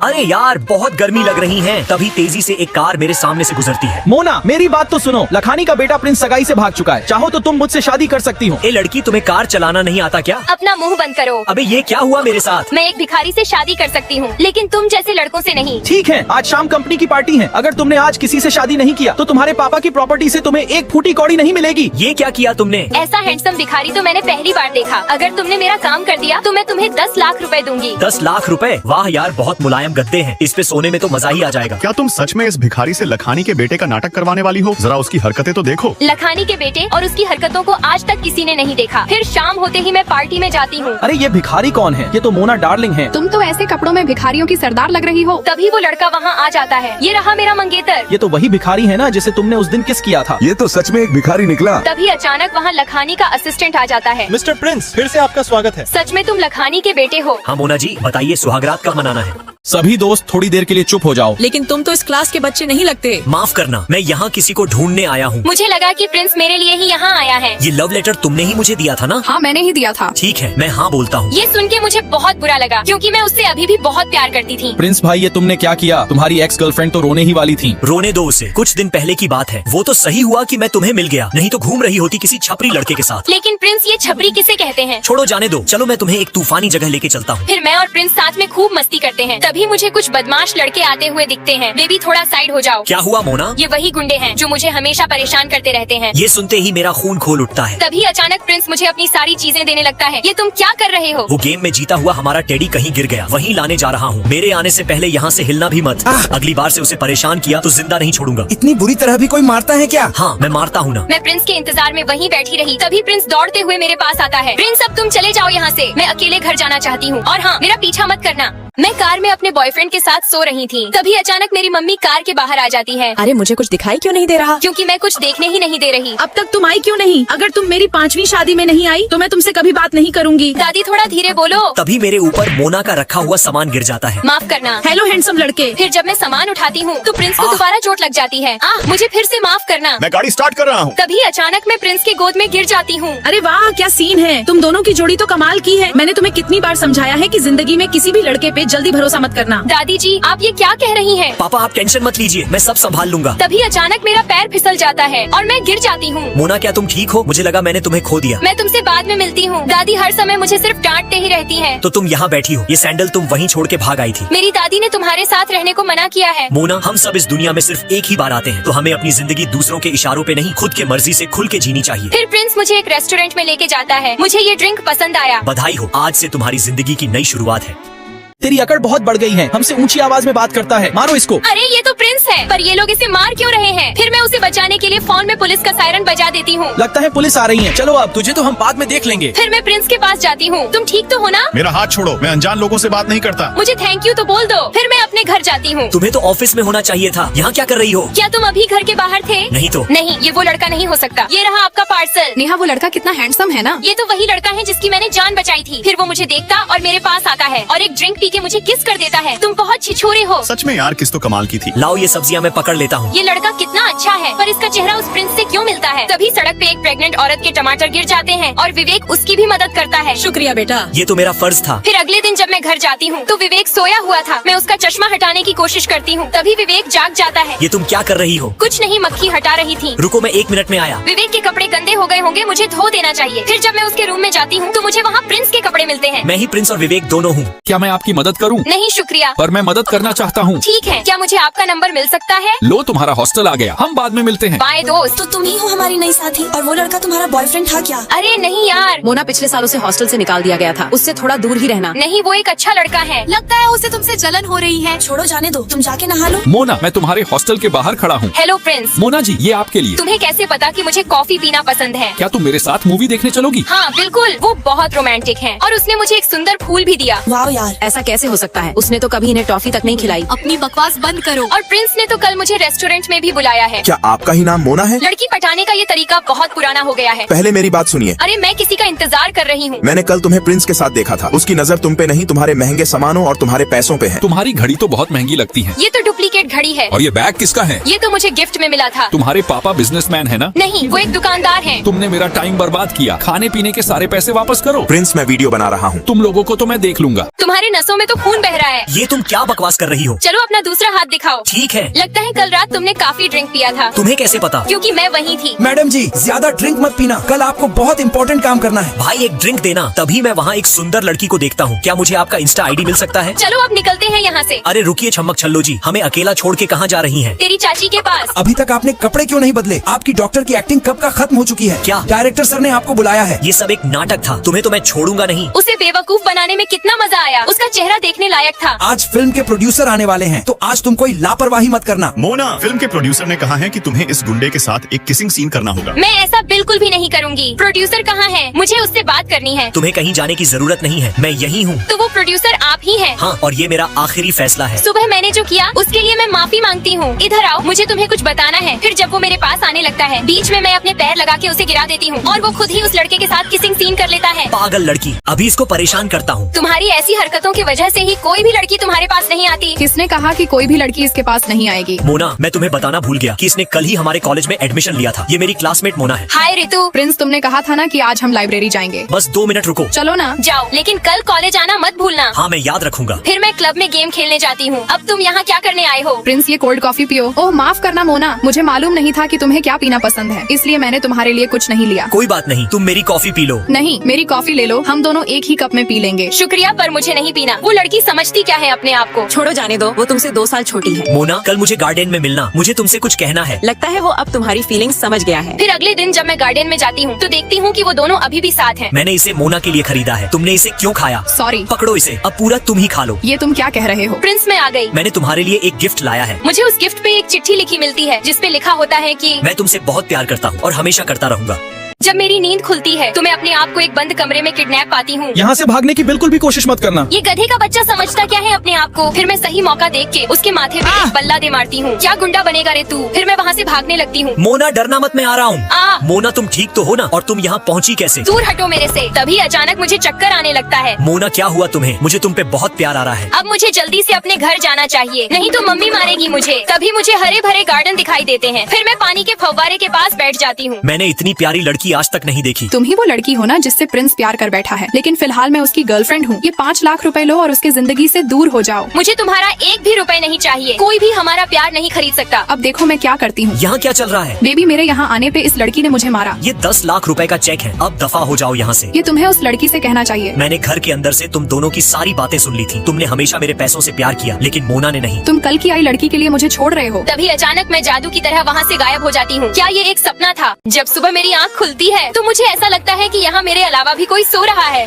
अरे यार बहुत गर्मी लग रही है। तभी तेजी से एक कार मेरे सामने से गुजरती है। मोना मेरी बात तो सुनो, लखानी का बेटा प्रिंस सगाई से भाग चुका है। चाहो तो तुम मुझसे शादी कर सकती हो। ए लड़की, तुम्हें कार चलाना नहीं आता क्या? अपना मुंह बंद करो। अबे ये क्या हुआ मेरे साथ? मैं एक भिखारी से शादी कर सकती हूँ, लेकिन तुम जैसे लड़कों से नहीं। ठीक है, आज शाम कंपनी की पार्टी है। अगर तुमने आज किसी से शादी नहीं किया तो तुम्हारे पापा की प्रॉपर्टी से तुम्हें एक फूटी कौड़ी नहीं मिलेगी। ये क्या किया तुमने? ऐसा हैंडसम भिखारी तो मैंने पहली बार देखा। अगर तुमने मेरा काम कर दिया तो मैं तुम्हें 10 लाख रुपए दूंगी। 10 लाख रुपए? वाह यार, बहुत मुलायम गद्दे हैं। इस पे सोने में तो मजा ही आ जाएगा। क्या तुम सच में इस भिखारी से लखानी के बेटे का नाटक करवाने वाली हो? जरा उसकी हरकतें तो देखो। लखानी के बेटे और उसकी हरकतों को आज तक किसी ने नहीं देखा। फिर शाम होते ही मैं पार्टी में जाती हूँ। अरे ये भिखारी कौन है? ये तो मोना डार्लिंग है। तुम तो ऐसे कपड़ों में भिखारियों की सरदार लग रही हो। तभी वो लड़का वहाँ आ जाता है। ये रहा मेरा मंगेतर। ये तो वही भिखारी है ना जिसे तुमने उस दिन किस किया था। ये तो सच में एक भिखारी निकला। तभी अचानक वहाँ लखानी का असिस्टेंट आ जाता है। मिस्टर प्रिंस, फिर से आपका स्वागत है। सच में तुम लखानी के बेटे हो? हाँ मोना जी, बताइए सुहागरात कब मनाना है? सभी दोस्त थोड़ी देर के लिए चुप हो जाओ। लेकिन तुम तो इस क्लास के बच्चे नहीं लगते। माफ करना, मैं यहाँ किसी को ढूंढने आया हूँ। मुझे लगा कि प्रिंस मेरे लिए ही यहाँ आया है। ये लव लेटर तुमने ही मुझे दिया था ना? हाँ मैंने ही दिया था। ठीक है, मैं हाँ बोलता हूँ। ये सुन के मुझे बहुत बुरा लगा, क्योंकि मैं उससे अभी भी बहुत प्यार करती थी। प्रिंस भाई, ये तुमने क्या किया? तुम्हारी एक्स गर्लफ्रेंड तो रोने ही वाली थी। रोने दो उसे, कुछ दिन पहले की बात है। वो तो सही हुआ कि मैं तुम्हें मिल गया, नहीं तो घूम रही होती किसी छपरी लड़के के साथ। लेकिन प्रिंस, ये छपरी किसे कहते हैं? छोड़ो, जाने दो। चलो मैं तुम्हें एक तूफानी जगह लेके चलता हूँ। फिर मैं और प्रिंस साथ में खूब मस्ती करते हैं। तभी मुझे कुछ बदमाश लड़के आते हुए दिखते हैं। बेबी थोड़ा साइड हो जाओ। क्या हुआ मोना? ये वही गुंडे हैं जो मुझे हमेशा परेशान करते रहते हैं। ये सुनते ही मेरा खून खोल उठता है। तभी अचानक प्रिंस मुझे अपनी सारी चीजें देने लगता है। ये तुम क्या कर रहे हो? वो गेम में जीता हुआ हमारा टेडी कहीं गिर गया, वहीं लाने जा रहा हूँ। मेरे आने से पहले यहाँ से हिलना भी मत। अगली बार से उसे परेशान किया तो जिंदा नहीं छोड़ूंगा। इतनी बुरी तरह भी कोई मारता है क्या? हाँ, मैं मारता हूँ ना। मैं प्रिंस के इंतजार में वहीं बैठी रही। तभी प्रिंस दौड़ते हुए मेरे पास आता है। प्रिंस, अब तुम चले जाओ यहाँ से। मैं अकेले घर जाना चाहती हूँ। और हाँ, मेरा पीछा मत करना। मैं कार में अपने बॉयफ्रेंड के साथ सो रही थी। तभी अचानक मेरी मम्मी कार के बाहर आ जाती है। अरे मुझे कुछ दिखाई क्यों नहीं दे रहा? क्योंकि मैं कुछ देखने ही नहीं दे रही। अब तक तुम आई क्यों नहीं? अगर तुम मेरी 5वीं शादी में नहीं आई तो मैं तुमसे कभी बात नहीं करूंगी। दादी थोड़ा धीरे बोलो। तभी मेरे ऊपर मोना का रखा हुआ सामान गिर जाता है। माफ करना। हेलो हैंडसम लड़के। फिर जब मैं सामान उठाती हूँ तो प्रिंस को दोबारा चोट लग जाती है। मुझे फिर से माफ करना। मैं गाड़ी स्टार्ट कर रहा हूँ। तभी अचानक मैं प्रिंस के गोद में गिर जाती हूँ। अरे वाह, क्या सीन है। तुम दोनों की जोड़ी तो कमाल की है। मैंने तुम्हें कितनी बार समझाया है कि जिंदगी में किसी भी लड़के पे जल्दी भरोसा मत करना। दादी जी, आप ये क्या कह रही हैं? पापा आप टेंशन मत लीजिए, मैं सब संभाल लूंगा। तभी अचानक मेरा पैर फिसल जाता है और मैं गिर जाती हूँ। मोना, क्या तुम ठीक हो? मुझे लगा मैंने तुम्हें खो दिया। मैं तुमसे बाद में मिलती हूँ। दादी हर समय मुझे सिर्फ डांटते ही रहती हैं। तो तुम यहाँ बैठी हो, ये सैंडल तुम वहीं छोड़ के भाग आई थी। मेरी दादी ने तुम्हारे साथ रहने को मना किया है। मोना, हम सब इस दुनिया में सिर्फ एक ही बार आते हैं, तो हमें अपनी जिंदगी दूसरों के इशारों पे नहीं, खुद के मर्जी से खुल के जीनी चाहिए। फिर प्रिंस मुझे एक रेस्टोरेंट में लेके जाता है। मुझे ये ड्रिंक पसंद आया। बधाई हो, आज से तुम्हारी जिंदगी की नई शुरुआत है। तेरी अकड़ बहुत बढ़ गई है। हमसे ऊंची आवाज में बात करता है। मारो इसको। अरे ये तो प्रिंस है, पर ये लोग इसे मार क्यों रहे हैं? फिर मैं उसे बचाने के लिए फोन में पुलिस का सायरन बजा देती हूँ। लगता है पुलिस आ रही है। चलो अब तुझे तो हम बाद में देख लेंगे। फिर मैं प्रिंस के पास जाती हूँ। तुम ठीक तो हो ना? मेरा हाथ छोड़ो, मैं अनजान लोगों से बात नहीं करता। मुझे थैंक यू तो बोल दो। फिर मैं अपने घर जाती हूँ। तुम्हें तो ऑफिस में होना चाहिए था, यहाँ क्या कर रही हो? क्या तुम अभी घर के बाहर थे? नहीं तो। नहीं, ये वो लड़का नहीं हो सकता। ये रहा आपका पार्सल। नेहा, वो लड़का कितना हैंडसम है ना। ये तो वही लड़का है जिसकी मैंने जान बचाई थी। फिर वो मुझे देखता और मेरे पास आता है और एक ड्रिंक पी के मुझे किस कर देता है। तुम बहुत छिछोरे हो। सच में यार, किस तो कमाल की थी। लाओ ये सब्जियाँ मैं पकड़ लेता हूँ। ये लड़का कितना अच्छा है, पर इसका चेहरा उस प्रिंस से क्यों मिलता है? तभी सड़क पे एक प्रेग्नेंट औरत के टमाटर गिर जाते हैं और विवेक उसकी भी मदद करता है। शुक्रिया बेटा। ये तो मेरा फर्ज था। फिर अगले दिन जब मैं घर जाती हूँ तो विवेक सोया हुआ था। मैं उसका चश्मा हटाने की कोशिश करती हूँ। तभी विवेक जाग जाता है। ये तुम क्या कर रही हो? कुछ नहीं, मक्खी हटा रही थी। रुको, मैं 1 मिनट में आया। विवेक के कपड़े गंदे हो गए होंगे, मुझे धो देना चाहिए। फिर जब मैं उसके रूम में जाती हूँ तो मुझे वहाँ प्रिंस के कपड़े मिलते हैं। मैं ही प्रिंस और विवेक दोनों हूँ। क्या मैं आपकी मदद करूं? नहीं शुक्रिया। पर मैं मदद करना चाहता हूं। ठीक है, क्या मुझे आपका नंबर मिल सकता है? लो, तुम्हारा हॉस्टल आ गया, हम बाद में मिलते हैं। बाय दोस्त। तो तुम ही हो हमारी नई साथी, और वो लड़का तुम्हारा बॉयफ्रेंड था क्या? अरे नहीं यार। मोना, पिछले साल उसे हॉस्टल से निकाल दिया गया था। उससे थोड़ा दूर ही रहना। नहीं, वो एक अच्छा लड़का है। लगता है उसे तुमसे जलन हो रही है। छोड़ो, जाने दो, तुम जाके नहा लो। मोना, मैं तुम्हारे हॉस्टल के बाहर खड़ा हूँ। Hello Prince. मोना जी, ये आपके लिए। तुम्हें कैसे पता कि मुझे कॉफी पीना पसंद है? क्या तुम मेरे साथ मूवी देखने चलोगी? हाँ बिल्कुल, वो बहुत रोमांटिक है और उसने मुझे एक सुंदर फूल भी दिया। वाह यार, ऐसा कैसे हो सकता है? उसने तो कभी इन्हें टॉफी तक नहीं खिलाई। अपनी बकवास बंद करो। और प्रिंस ने तो कल मुझे रेस्टोरेंट में भी बुलाया है। क्या आपका ही नाम मोना है? लड़की पटाने का ये तरीका बहुत पुराना हो गया है। पहले मेरी बात सुनिए। अरे मैं किसी का इंतजार कर रही हूँ। मैंने कल तुम्हें प्रिंस के साथ देखा था। उसकी नजर तुम पे नहीं, तुम्हारे महंगे सामानों और तुम्हारे पैसों पे है। तुम्हारी घड़ी तो बहुत महंगी लगती है। ये तो डुप्लीकेट घड़ी है। और ये बैग किसका है? ये तो मुझे गिफ्ट में मिला था। तुम्हारे पापा बिजनेसमैन है ना? नहीं, वो एक दुकानदार है। तुमने मेरा टाइम बर्बाद किया। खाने पीने के सारे पैसे वापस करो। प्रिंस, मैं वीडियो बना रहा हूँ। तुम लोगों को तो मैं देख लूंगा। तुम्हारे नसों सांसों में तो खून बह रहा है। ये तुम क्या बकवास कर रही हो? चलो अपना दूसरा हाथ दिखाओ। ठीक है। लगता है कल रात तुमने काफी ड्रिंक पिया था। तुम्हें कैसे पता? क्योंकि मैं वहीं थी। मैडम जी, ज्यादा ड्रिंक मत पीना, कल आपको बहुत इंपॉर्टेंट काम करना है। भाई एक ड्रिंक देना, तभी मैं वहाँ एक सुंदर लड़की को देखता हूँ। क्या मुझे आपका इंस्टा आईडी मिल सकता है? चलो अब निकलते हैं यहाँ से। अरे रुकिए छम्मक छल्लो जी, हमें अकेला छोड़ के कहाँ जा रही हैं? तेरी चाची के पास। अभी तक आपने कपड़े क्यों नहीं बदले? आपकी डॉक्टर की एक्टिंग कब का खत्म हो चुकी है? क्या? डायरेक्टर सर ने आपको बुलाया है। ये सब एक नाटक था, तुम्हें तो मैं छोड़ूंगा नहीं। उसे बेवकूफ बनाने में कितना मजा आया, उसका चेहरा देखने लायक था। आज फिल्म के प्रोड्यूसर आने वाले हैं, तो आज तुम कोई लापरवाही मत करना। मोना, फिल्म के प्रोड्यूसर ने कहा है कि तुम्हें इस गुंडे के साथ एक किसिंग सीन करना होगा। मैं ऐसा बिल्कुल भी नहीं करूँगी। प्रोड्यूसर कहाँ है? मुझे उससे बात करनी है। तुम्हें कहीं जाने की जरूरत नहीं है, मैं यही हूँ। तो वो प्रोड्यूसर आप ही हैं। हाँ, और ये मेरा आखिरी फैसला है। सुबह मैंने जो किया उसके लिए मैं माफी मांगती हूँ। इधर आओ, मुझे तुम्हें कुछ बताना है। फिर जब वो मेरे पास आने लगता है, बीच में मैं अपने पैर लगा के उसे गिरा देती हूँ और वो खुद ही उस लड़के के साथ किसिंग सीन कर लेता है। पागल लड़की, अभी इसको परेशान करता हूँ। तुम्हारी ऐसी हरकतों की वजह से ही कोई भी लड़की तुम्हारे पास नहीं आती। किसने कहा कि कोई भी लड़की इसके पास नहीं आएगी? मोना, मैं तुम्हें बताना भूल गया कि इसने कल ही हमारे कॉलेज में एडमिशन लिया था। ये मेरी क्लासमेट मोना है। हाय रितु। प्रिंस, तुमने कहा था ना कि आज हम लाइब्रेरी जाएंगे। बस 2 मिनट रुको। चलो ना। जाओ, लेकिन कल कॉलेज आना मत भूलना। हाँ, मैं याद रखूंगा। फिर मैं क्लब में गेम खेलने जाती हूँ। अब तुम यहाँ क्या करने आए हो? प्रिंस, ये कोल्ड कॉफी पियो। ओह माफ करना मोना, मुझे मालूम नहीं था कि तुम्हें क्या पीना पसंद है, इसलिए मैंने तुम्हारे लिए कुछ नहीं लिया। कोई बात नहीं, तुम मेरी कॉफी पी लो। नहीं, मेरी कॉफी ले लो, हम दोनों एक ही कप में पी लेंगे। शुक्रिया, पर मुझे नहीं पीना। वो लड़की समझती क्या है अपने आप को? छोड़ो, जाने दो, वो तुमसे 2 साल छोटी है। मोना, कल मुझे गार्डन में मिलना, मुझे तुमसे कुछ कहना है। लगता है वो अब तुम्हारी फीलिंग्स समझ गया है। फिर अगले दिन जब मैं गार्डन में जाती हूँ तो देखती हूँ कि वो दोनों अभी भी साथ हैं। मैंने इसे मोना के लिए खरीदा है, तुमने इसे क्यों खाया? सॉरी। पकड़ो इसे, अब पूरा तुम ही खा लो। ये तुम क्या कह रहे हो? प्रिंस, मैं आ गई। मैंने तुम्हारे लिए एक गिफ्ट लाया है। मुझे उस गिफ्ट पे एक चिट्ठी लिखी मिलती है जिसपे लिखा होता है कि मैं तुमसे बहुत प्यार करता हूँ और हमेशा करता रहूंगा। जब मेरी नींद खुलती है तो मैं अपने आप को एक बंद कमरे में किडनैप पाती हूँ। यहाँ से भागने की बिल्कुल भी कोशिश मत करना। ये गधे का बच्चा समझता क्या है अपने आप को? फिर मैं सही मौका देख के उसके माथे पे एक बल्ला दे मारती हूँ। क्या गुंडा बनेगा रे तू? फिर मैं वहाँ से भागने लगती हूँ। मोना, डरना मत, मैं आ रहा हूँ। आ। मोना, तुम ठीक तो हो ना? और तुम यहाँ पहुँची कैसे? दूर हटो मेरे से। तभी अचानक मुझे चक्कर आने लगता है। मोना, क्या हुआ तुम्हें? मुझे तुम पे बहुत प्यार आ रहा है। अब मुझे जल्दी से अपने घर जाना चाहिए, नहीं तो मम्मी मारेगी मुझे। तभी मुझे हरे भरे गार्डन दिखाई देते हैं। फिर मैं पानी के फव्वारे के पास बैठ जाती हूँ। मैंने इतनी प्यारी लड़की आज तक नहीं देखी। तुम ही वो लड़की हो ना जिससे प्रिंस प्यार कर बैठा है, लेकिन फिलहाल मैं उसकी गर्लफ्रेंड हूँ। ये 5 लाख रुपए लो और उसकी जिंदगी से दूर हो जाओ। मुझे तुम्हारा एक भी रुपए नहीं चाहिए। कोई भी हमारा प्यार नहीं खरीद सकता। अब देखो मैं क्या करती हूँ। यहाँ क्या चल रहा है? बेबी, मेरे यहाँ आने पे इस लड़की ने मुझे मारा। ये 10 लाख रुपए का चेक है, अब दफा हो जाओ यहाँ से। ये तुम्हें उस लड़की से कहना चाहिए। मैंने घर के अंदर से तुम दोनों की सारी बातें सुन ली थी। तुमने हमेशा मेरे पैसों से प्यार किया, लेकिन मोना ने नहीं। तुम कल की आई लड़की के लिए मुझे छोड़ रहे हो। तभी अचानक मैं जादू की तरह वहाँ से गायब हो जाती हूँ। क्या ये एक सपना था? जब सुबह मेरी आँख खुलती है तो मुझे ऐसा लगता है कि यहाँ मेरे अलावा भी कोई सो रहा है।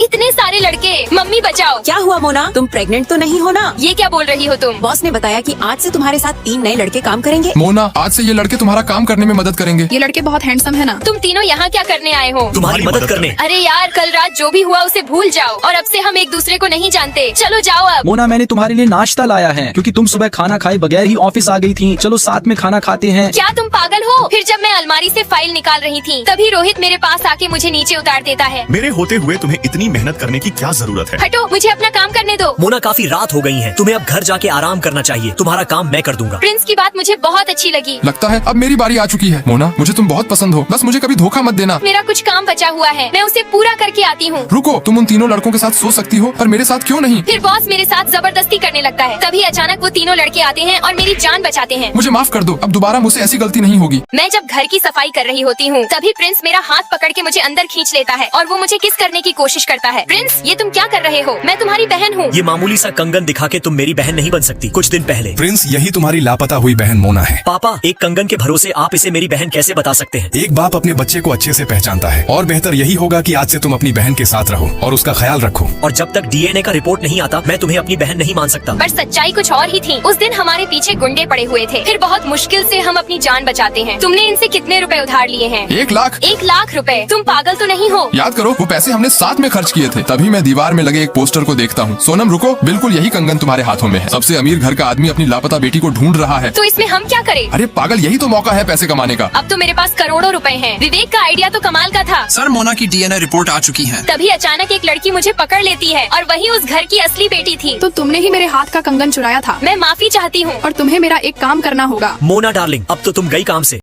इतने सारे लड़के, मम्मी बचाओ। क्या हुआ मोना, तुम प्रेग्नेंट तो नहीं हो ना? ये क्या बोल रही हो तुम? बॉस ने बताया कि आज से तुम्हारे साथ 3 नए लड़के काम करेंगे। मोना, आज से ये लड़के तुम्हारा काम करने में मदद करेंगे। ये लड़के बहुत हैंडसम है ना? तुम तीनों यहाँ क्या करने आए हो? तुम्हारी मदद करने। अरे यार, कल रात जो भी हुआ उसे भूल जाओ और अब से हम एक दूसरे को नहीं जानते। चलो जाओ अब। मोना, मैंने तुम्हारे लिए नाश्ता लाया है क्योंकि तुम सुबह खाना खाए बगैर ही ऑफिस आ गई थी। चलो साथ में खाना खाते हैं। क्या तुम पागल हो? फिर जब मैं अलमारी से फाइल निकाल रही थी तभी रोहित मेरे पास आके मुझे नीचे उतार देता है। मेरे होते हुए तुम्हें इतनी मेहनत करने की क्या जरूरत है? हटो, मुझे अपना काम करने दो। मोना, काफी रात हो गई है, तुम्हें अब घर जाके आराम करना चाहिए। तुम्हारा काम मैं कर दूंगा। प्रिंस की बात मुझे बहुत अच्छी लगी। लगता है अब मेरी बारी आ चुकी है। मोना, मुझे तुम बहुत पसंद हो, बस मुझे कभी धोखा मत देना। मेरा कुछ काम बचा हुआ है, मैं उसे पूरा करके आती हूँ। रुको, तुम उन तीनों लड़कों के साथ सो सकती हो, पर मेरे साथ क्यों नहीं? फिर बॉस मेरे साथ जबरदस्ती करने लगता है। तभी अचानक वो तीनों लड़के आते हैं और मेरी जान बचाते हैं। मुझे माफ कर दो, अब दोबारा मुझसे ऐसी गलती नहीं होगी। मैं जब घर की सफाई कर रही होती हूँ तभी प्रिंस मेरा हाथ पकड़ के मुझे अंदर खींच लेता है और वो मुझे किस करने की कोशिश करता है। प्रिंस, ये तुम क्या कर रहे हो? मैं तुम्हारी बहन हूँ। ये मामूली सा कंगन दिखा के तुम मेरी बहन नहीं बन सकती। कुछ दिन पहले प्रिंस, यही तुम्हारी लापता हुई बहन मोना है। पापा, एक कंगन के भरोसे आप इसे मेरी बहन कैसे बता सकते हैं? एक बाप अपने बच्चे को अच्छे से पहचानता है और बेहतर यही होगा कि आज से तुम अपनी बहन के साथ रहो और उसका ख्याल रखो। और जब तक डीएनए का रिपोर्ट नहीं आता मैं तुम्हें अपनी बहन नहीं मान सकता। पर सच्चाई कुछ और ही थी। उस दिन हमारे पीछे गुंडे पड़े हुए थे। फिर बहुत मुश्किल से हम अपनी जान बचाते हैं। तुमने इनसे कितने रुपए उधार लिए हैं? 1 लाख। 1 लाख रुपए? तुम पागल तो नहीं हो? याद करो, वो पैसे हमने साथ में खर्च किए थे। तभी मैं दीवार में लगे एक पोस्टर को देखता हूँ। सोनम रुको, बिल्कुल यही कंगन तुम्हारे हाथों में है। सबसे अमीर घर का आदमी अपनी लापता बेटी को ढूंढ रहा है। तो इसमें हम क्या करें? अरे पागल, यही तो मौका है पैसे कमाने का। अब तो मेरे पास करोड़ों रुपए हैं। विवेक का आइडिया तो कमाल का था। सर, मोना की डीएनए रिपोर्ट आ चुकी है। तभी अचानक एक लड़की मुझे पकड़ लेती है और वही उस घर की असली बेटी थी। तो तुमने ही मेरे हाथ का कंगन चुराया था। मैं माफी चाहती हूँ। और तुम्हें मेरा एक काम करना होगा। मोना डार्लिंग, अब तो तुम गई काम से।